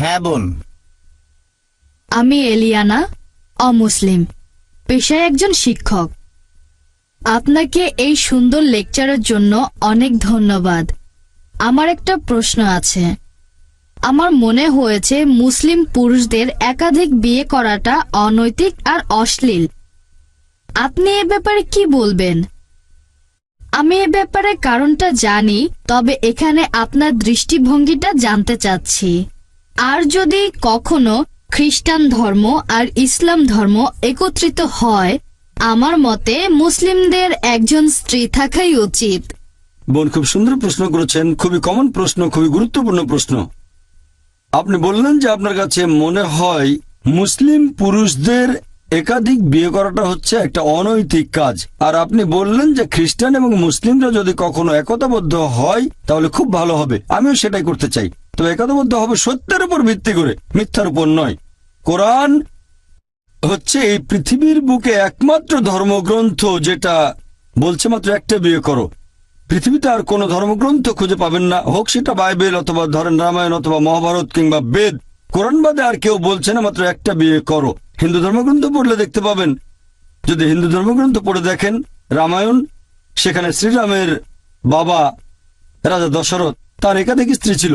হ্যাঁ বোন। আমি এলিয়ানা, অমুসলিম, পেশায় একজন শিক্ষক। আপনাকে এই সুন্দর লেকচারের জন্য অনেক ধন্যবাদ। আমার একটা প্রশ্ন আছে। আমার মনে হয়েছে মুসলিম পুরুষদের একাধিক বিয়ে করাটা অনৈতিক আর অশ্লীল। আপনি এ ব্যাপারে কি বলবেন? আমি এ ব্যাপারে কারণটা জানি, তবে এখানে আপনার দৃষ্টিভঙ্গিটা জানতে চাচ্ছি। আর যদি কখনো খ্রিস্টান ধর্ম আর ইসলাম ধর্ম একত্রিত হয়, আমার মতে মুসলিমদের একজন স্ত্রী থাকাই উচিত। বোন, খুব সুন্দর প্রশ্ন করেছেন। খুবই কমন প্রশ্ন, খুবই গুরুত্বপূর্ণ প্রশ্ন। আপনি বললেন যে আপনার কাছে মনে হয় মুসলিম পুরুষদের একাধিক বিয়ে করাটা হচ্ছে একটা অনৈতিক কাজ, আর আপনি বললেন যে খ্রিস্টান এবং মুসলিমরা যদি কখনো একতাবদ্ধ হয় তাহলে খুব ভালো হবে। আমিও সেটাই করতে চাই। তো একতাবদ্ধ হবে সত্যের উপর ভিত্তি করে, মিথ্যার উপর নয়। কোরআন হচ্ছে এই পৃথিবীর বুকে একমাত্র ধর্মগ্রন্থ যেটা বলছে মাত্র একটা বিয়ে করো। পৃথিবীতে আর কোনো ধর্মগ্রন্থ খুঁজে পাবেন না, হোক সেটা বাইবেল অথবা ধরেন রামায়ণ অথবা মহাভারত কিংবা বেদ। কোরআন বাদে আর কেউ বলছে না মাত্র একটা বিয়ে করো। হিন্দু ধর্মগ্রন্থ পড়লে দেখতে পাবেন, যদি হিন্দু ধর্মগ্রন্থ পড়ে দেখেন রামায়ণ, সেখানে শ্রীরামের বাবা রাজা দশরথ, তার একাধিক স্ত্রী ছিল।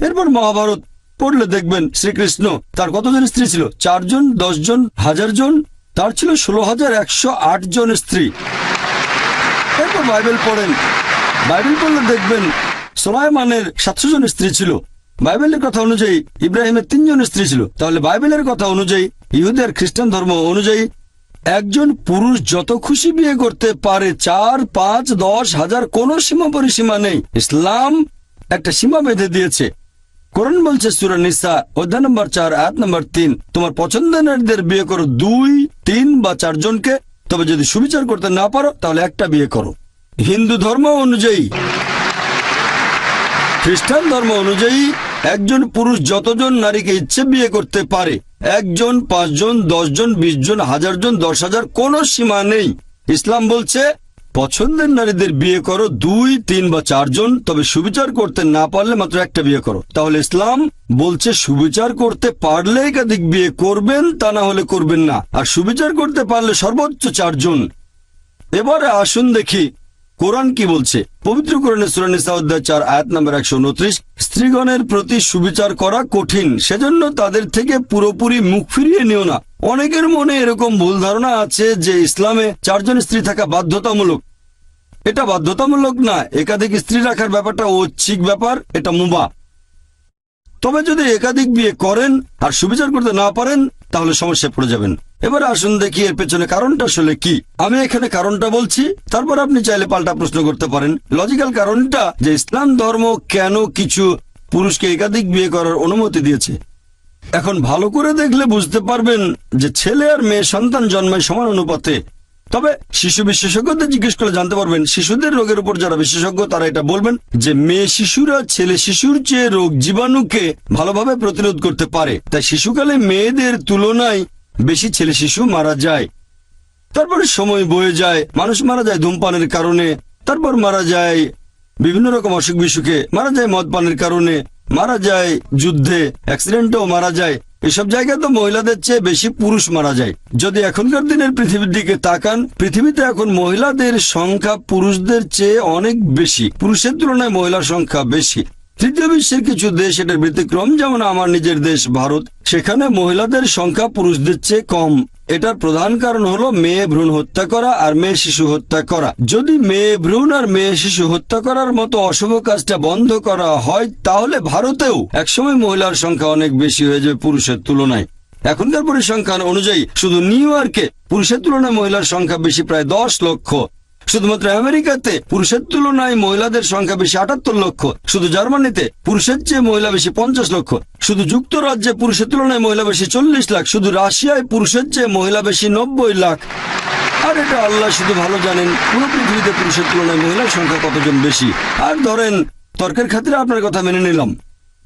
এরপর মহাভারত পড়লে দেখবেন শ্রীকৃষ্ণ, তার কতজন স্ত্রী ছিল? 4 জন, 10 জন, 1000 জন, তার ছিল 16,108 জন স্ত্রী। এরপর বাইবেল পড়েন, বাইবেল পড়লে দেখবেন সুলাইমানের 700 জন স্ত্রী ছিল। বাইবেলের কথা অনুযায়ী ইব্রাহিমের 3 জন স্ত্রী ছিল। তাহলে বাইবেলের কথা অনুযায়ী, ইহুদি আর খ্রিস্টান ধর্ম অনুযায়ী একজন পুরুষ যত খুশি বিয়ে করতে পারে, 4, 5, 10, 1000, কোনো সীমা পরিসীমা নেই। ইসলাম একটা সীমা বেঁধে দিয়েছে। কোরআন বলছে সূরা নিসা অধ্যায় নম্বর 4 আয়াত নম্বর 3, তোমার পছন্দের নারীদের বিয়ে করো 2, 3 বা 4 জনকে, তবে যদি সুবিচার করতে না পারো তাহলে একটা বিয়ে করো। হিন্দু ধর্ম অনুযায়ী, খ্রিস্টান ধর্ম অনুযায়ী একজন পুরুষ যতজন নারীকে ইচ্ছে বিয়ে করতে পারে, 1 জন, 5 জন, 10 জন, 20 জন, 1000 জন, 10,000, কোনো সীমা নেই। ইসলাম বলছে পছন্দের নারীদের বিয়ে করো 2, 3 বা 4 জন, তবে সুবিচার করতে না পারলে মাত্র একটা বিয়ে করো। তাহলে ইসলাম বলছে সুবিচার করতে পারলে একাধিক বিয়ে করবেন, তা না হলে করবেন না। আর সুবিচার করতে পারলে সর্বোচ্চ 4 জন। এবারে আসুন দেখি কোরআন কি বলছে। পবিত্র কোরআনে সূরা নিসা অধ্যায় 4 আয়াত নম্বর 129, স্ত্রীগণের প্রতি সুবিচার করা কঠিন, সেজন্য তাদের থেকে পুরোপুরি মুখ ফিরিয়ে নিও না। অনেকের মনে এরকম ভুল ধারণা আছে যে ইসলামে 4 জন স্ত্রী থাকা বাধ্যতামূলক। এটা বাধ্যতামূলক না। একাধিক স্ত্রী রাখার ব্যাপারটা ঐচ্ছিক ব্যাপার, এটা মুবাহ। তবে যদি একাধিক বিয়ে করেন আর সুবিচার করতে না পারেন তাহলে সমস্যায় পড়ে যাবেন। এবার আসুন দেখি এর পেছনে কারণটা আসলে কি। আমি এখানে কারণটা বলছি, তারপর আপনি চাইলে পাল্টা প্রশ্ন করতে পারেন। লজিক্যাল কারণটা যে ইসলাম ধর্ম কেন কিছু পুরুষকে একাধিক বিয়ে করার অনুমতি দিয়েছে। এখন ভালো করে দেখলে বুঝতে পারবেন যে ছেলে আর মেয়ে সন্তান জন্মায় সমান অনুপাতে। তবে শিশু বিশেষজ্ঞদের জিজ্ঞেস করে জানতে পারবেন, শিশুদের রোগের উপর যারা বিশেষজ্ঞ তারা এটা বলবেন যে মেয়ে শিশুরা ছেলে শিশুর চেয়ে রোগ জীবাণুকে ভালোভাবে প্রতিরোধ করতে পারে। তাই শিশুকালে মেয়েদের তুলনায় বেশি ছেলে শিশু মারা যায়। তারপরে সময় বয়ে যায়, মানুষ মারা যায় ধূমপানের কারণে, তারপর মারা যায় বিভিন্ন রকম অসুখ বিসুখে, মারা যায় মদ পানের কারণে, মারা যায় যুদ্ধে, অ্যাক্সিডেন্টেও মারা যায়। এসব জায়গায় তো মহিলাদের চেয়ে বেশি পুরুষ মারা যায়। যদি এখনকার দিনের পৃথিবীর দিকে তাকান, পৃথিবীতে এখন মহিলাদের সংখ্যা পুরুষদের চেয়ে অনেক বেশি, পুরুষের তুলনায় মহিলার সংখ্যা বেশি। তৃতীয় বিশ্বের কিছু দেশ এটার ব্যতিক্রম, যেমন আমার নিজের দেশ ভারত, সেখানে মহিলাদের সংখ্যা পুরুষদের চেয়ে কম। এটার প্রধান কারণ হলো মেয়ে ভ্রূণ হত্যা করা আর মেয়ে শিশু হত্যা করা। যদি মেয়ে ভ্রূণ আর মেয়ে শিশু হত্যা করার মতো অশুভ কাজটা বন্ধ করা হয় তাহলে ভারতেও একসময় মহিলার সংখ্যা অনেক বেশি হয়ে যাবে পুরুষের তুলনায়। এখনকার পরিসংখ্যান অনুযায়ী শুধু নিউ ইয়র্কে পুরুষের তুলনায় মহিলার সংখ্যা বেশি প্রায় 10 লক্ষ। শুধুমাত্র আমেরিকাতে পুরুষের তুলনায় মহিলাদের সংখ্যা বেশি 78 লক্ষ। শুধু জার্মানিতে পুরুষের চেয়ে মহিলা বেশি 50 লক্ষ। শুধু যুক্তরাজ্যে পুরুষের তুলনায় মহিলা বেশি 40 লাখ। শুধু রাশিয়ায় পুরুষের চেয়ে মহিলা বেশি 90 লাখ। আর এটা আল্লাহ শুধু ভালো জানেন পুরো পৃথিবীতে পুরুষের তুলনায় মহিলার সংখ্যা কতজন বেশি। আর ধরেন তর্কের খাতিরে আপনার কথা মেনে নিলাম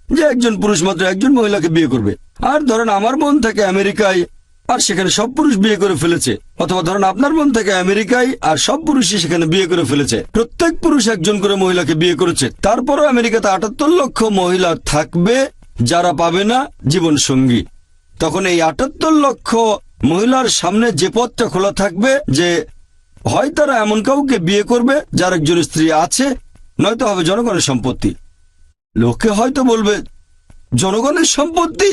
যে একজন পুরুষ মাত্র একজন মহিলাকে বিয়ে করবে। আর ধরেন আমার বোন থাকে আমেরিকায় আর সেখানে সব পুরুষ বিয়ে করে ফেলেছে, অথবা ধরেন আপনার বোন থেকে আমেরিকায় আর সব পুরুষই সেখানে বিয়ে করে ফেলেছে। প্রত্যেক পুরুষ একজন করে মহিলাকে বিয়ে করেছে। তারপরও আমেরিকাতে 78 লক্ষ মহিলা থাকবে যারা পাবে না জীবন সঙ্গী। তখন এই ৭৮ লক্ষ মহিলার সামনে যে পথটা খোলা থাকবে যে হয় তারা এমন কাউকে বিয়ে করবে যার একজন স্ত্রী আছে, নয়তো হবে জনগণের সম্পত্তি। লোকে হয়তো বলবে জনগণের সম্পত্তি?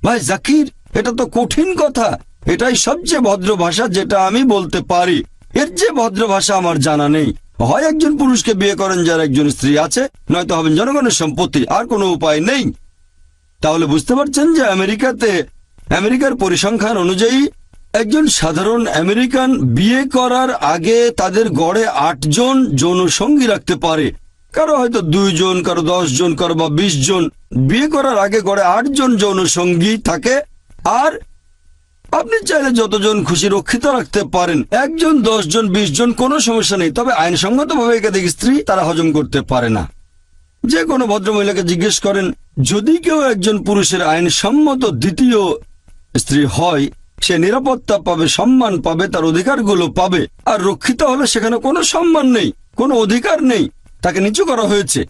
ভাই জাকির, এটা তো কঠিন কথা। এটাই সবচেয়ে ভদ্র ভাষা যেটা আমি বলতে পারি। এর যে ভদ্র ভাষা আমার জানা নেই। হয় একজন পুরুষকে বিয়ে করেন যার একজন স্ত্রী আছে, নয়তো হবেন জনগণের সম্পত্তি, আর কোনো উপায় নেই। তাহলে বুঝতে পারছেন যে আমেরিকার পরিসংখ্যান অনুযায়ী একজন সাধারণ আমেরিকান বিয়ে করার আগে তাদের গড়ে ৮ জন যৌন সঙ্গী রাখতে পারে। কারো হয়তো 2 জন, কারো 10 জন, কারো বা 20 জন। বিয়ে করার আগে গড়ে 8 জন যৌন সঙ্গী থাকে। আর আপনি চাইলে যতজন খুশি রক্ষিত রাখতে পারেন, 1 জন, 10 জন, 20 জন, কোনো সমস্যা নেই। তবে আইনসঙ্গতভাবে একাধিক স্ত্রী তারা হজম করতে পারে না। যে কোনো ভদ্রমহিলাকে জিজ্ঞেস করেন, যদি কেউ একজন পুরুষের আইনসম্মত দ্বিতীয় স্ত্রী হয়, সে নিরাপত্তা পাবে, সম্মান পাবে, তার অধিকারগুলো পাবে। আর রক্ষিত হলে সেখানে কোনো সম্মান নেই, কোনো অধিকার নেই, তাকে নিচু করা হয়েছে।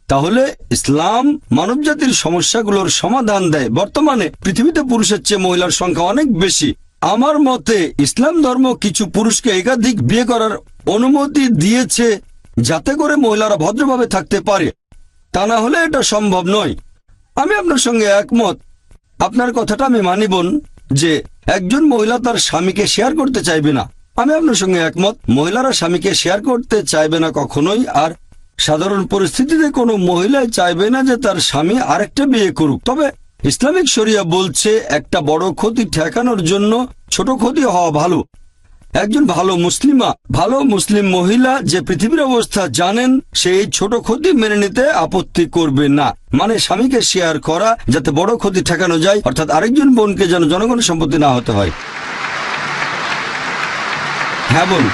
তাহলে ইসলাম মানবজাতির সমস্যাগুলোর সমাধান দেয়। বর্তমানে পৃথিবীতে পুরুষের চেয়ে মহিলার সংখ্যা অনেক বেশি। আমার মতে ইসলাম ধর্ম কিছু পুরুষকে একাধিক বিয়ে করার অনুমতি দিয়েছে যাতে করে মহিলারা ভদ্রভাবে থাকতে পারে। তা না হলে এটা সম্ভব নয়। আমি আপনার সঙ্গে একমত। আপনার কথাটা আমি মানিব যে একজন মহিলা তার স্বামীকে শেয়ার করতে চাইবে না। আমি আপনার সঙ্গে একমত, মহিলারা স্বামীকে শেয়ার করতে চাইবে না কখনোই। আর সাধারণ পরিস্থিতিতে কোনো মহিলাই চাইবে না যে তার স্বামী আরেকটা বিয়ে করুক। তবে ইসলামিক শরিয়া বলছে একটা বড় ক্ষতি ঠেকানোর জন্য ছোট ক্ষতি হওয়া ভালো। একজন ভালো মুসলিম মহিলা যে পৃথিবীর অবস্থা জানেন, সে এই ছোট ক্ষতি মেনে নিতে আপত্তি করবে না। মানে স্বামীকে শেয়ার করা যাতে বড় ক্ষতি ঠেকানো যায়, অর্থাৎ আরেকজন বোনকে যেন জনগণের সম্পত্তি না হতে হয়। হ্যাঁ বল,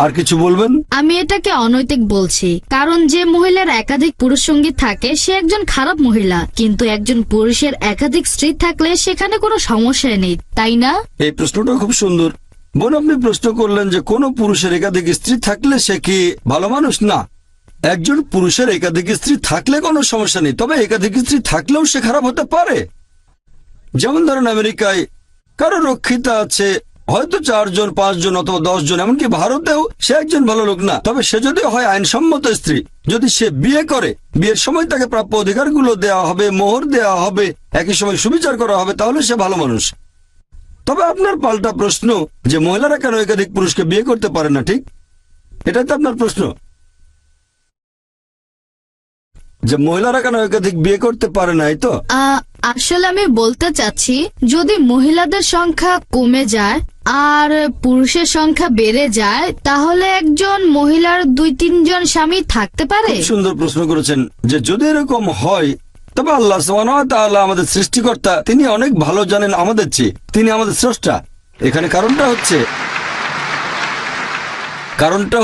আর কিছু বলবেন? আমি এটাকে অনৈতিক বলছি, কারণ যে মহিলার একাধিক পুরুষ সঙ্গী থাকে সে একজন খারাপ মহিলা, কিন্তু একজন পুরুষের একাধিক স্ত্রী থাকলে সেখানে কোনো সমস্যা নেই, তাই না? এই প্রশ্নটা খুব সুন্দর বোন। আপনি প্রশ্ন করলেন যে কোন পুরুষের একাধিক স্ত্রী থাকলে সে কি ভালো মানুষ? না, একজন পুরুষের একাধিক স্ত্রী থাকলে কোনো সমস্যা নেই, তবে একাধিক স্ত্রী থাকলেও সে খারাপ হতে পারে। যেমন ধরেন আমেরিকায় কারো রক্ষিতা আছে, হয়তো 4 জন, 5 জন অথবা 10 জন, এমনকি ভারতেও সে একজন ভালো লোক না। তবে সে যদি হয় আইনসম্মত স্ত্রী, যদি সে বিয়ে করে, বিয়ের সময় তাকে প্রাপ্য অধিকারগুলো দেওয়া হবে, মোহর দেওয়া হবে, একই সময় সুবিচার করা হবে, তাহলে সে ভালো মানুষ। তবে আপনার পাল্টা প্রশ্ন যে মহিলারা কেন একাধিক পুরুষকে বিয়ে করতে পারে না, ঠিক? এটাই তো আপনার প্রশ্ন, যে মহিলারা কেন একাধিক বিয়ে করতে পারে না, এই তো? আসলে আমি বলতে চাচ্ছি, যদি মহিলাদের সংখ্যা কমে যায় আর পুরুষের সংখ্যা বেড়ে যায়, তাহলে একজন মহিলার 2-3 জন স্বামী থাকতে পারে। খুব সুন্দর প্রশ্ন করেছেন যে যদি এরকম হয়, তবে আল্লাহ সুবহানাহু ওয়া তাআলা আমাদের সৃষ্টিকর্তা, তিনি অনেক ভালো জানেন আমাদের চেয়ে, তিনি আমাদের স্রষ্টা। এখানে কারণটা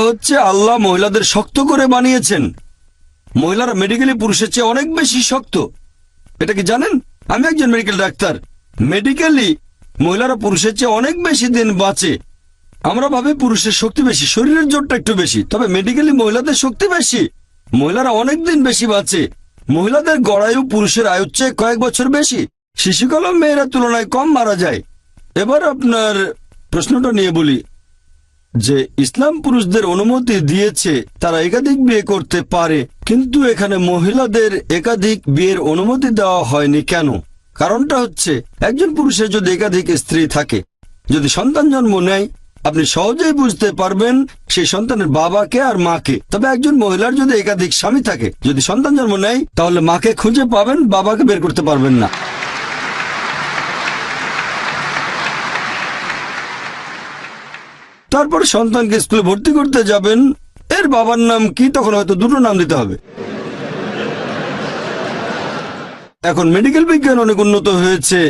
হচ্ছে আল্লাহ মহিলাদের শক্ত করে বানিয়েছেন। মহিলারা মেডিকেলি পুরুষের চেয়ে অনেক বেশি শক্ত। এটা কি জানেন? আমি একজন মেডিকেল ডাক্তার। মেডিকেলি মহিলারা পুরুষের চেয়ে অনেক বেশি দিন বাঁচে। আমরা ভাবি পুরুষের শক্তি বেশি, শরীরের জোরটা একটু বেশি, তবে মেডিকেলি মহিলাদের শক্তি বেশি। মহিলারা অনেক দিন বেশি বাঁচে। মহিলাদের গড়ায়ু পুরুষের আয়ুর চেয়ে কয়েক বছর বেশি। শিশুকালেও মেয়েরা তুলনায় কম মারা যায়। এবার আপনার প্রশ্নটা নিয়ে বলি যে ইসলাম পুরুষদের অনুমতি দিয়েছে তারা একাধিক বিয়ে করতে পারে, কিন্তু এখানে মহিলাদের একাধিক বিয়ের অনুমতি দেওয়া হয়নি কেন? কারণটা হচ্ছে একজন পুরুষের যদি একাধিক স্ত্রী থাকে, যদি সন্তান জন্ম নেয়, আপনি সহজেই বুঝতে পারবেন সেই সন্তানের বাবাকে আর মাকে। তবে একজন মহিলার যদি একাধিক স্বামী থাকে, যদি সন্তান জন্ম নেয়, তাহলে মাকে খুঁজে পাবেন, বাবাকে বের করতে পারবেন না। তারপর সন্তানকে স্কুলে ভর্তি করতে যাবেন, এর বাবার নাম কি? তখন হয়তো 2টো নাম দিতে হবে। এখন মেডিকেল বিজ্ঞান অনেক উন্নত হয়েছে,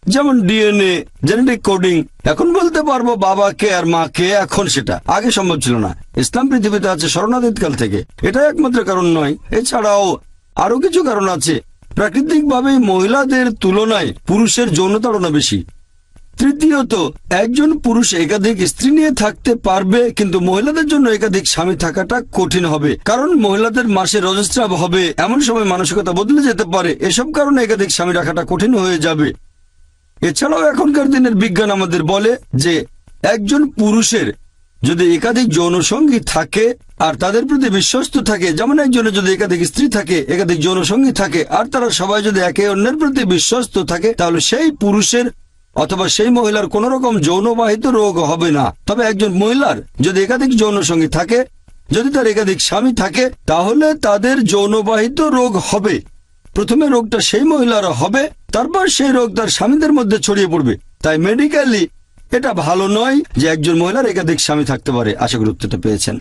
যেমন ডিএনএ, জেনেটিক কোডিং। এখন বলতে পারবো বাবাকে আর মাকে, এখন সেটা আগে সম্ভব ছিল না। ইসলাম পৃথিবীতে আছে স্মরণাতীতকাল থেকে। এটাই একমাত্র কারণ নয়, এছাড়াও আরো কিছু কারণ আছে। প্রাকৃতিকভাবেই মহিলাদের তুলনায় পুরুষের যৌন তাড়না বেশি। তৃতীয়ত, একজন পুরুষ একাধিক স্ত্রী নিয়ে থাকতে পারবে, কিন্তু মহিলাদের জন্য একাধিক স্বামী থাকাটা কঠিন হবে, কারণ মহিলাদের মাসে রজস্রাব হবে, এমন সময় মানসিকতা বদলে যেতে পারে। এসব কারণে একাধিক স্বামী রাখাটা কঠিন হয়ে যাবে। এছাড়াও এখনকার দিনের বিজ্ঞান আমাদের বলে যে একজন পুরুষের যদি একাধিক যৌনসঙ্গী থাকে আর তাদের প্রতি বিশ্বস্ত থাকে, যেমন একজনের যদি একাধিক স্ত্রী থাকে, একাধিক যৌনসঙ্গী থাকে, আর তারা সবাই যদি একে অন্যের প্রতি বিশ্বস্ত থাকে, তাহলে সেই পুরুষের অথবা সেই মহিলার কোন রকম যৌনবাহিত রোগ হবে না। তবে একজন মহিলার যদি একাধিক যৌনসঙ্গী থাকে, যদি তার একাধিক স্বামী থাকে, তাহলে তাদের যৌনবাহিত রোগ হবে। প্রথমে রোগটা সেই মহিলার হবে, তারপর সেই রোগ তার স্বামীদের মধ্যে ছড়িয়ে পড়বে। তাই মেডিকেলি এটা ভালো নয় যে একজন মহিলার একাধিক স্বামী থাকতে পারে। আশা করি উত্তরটা পেয়েছেন।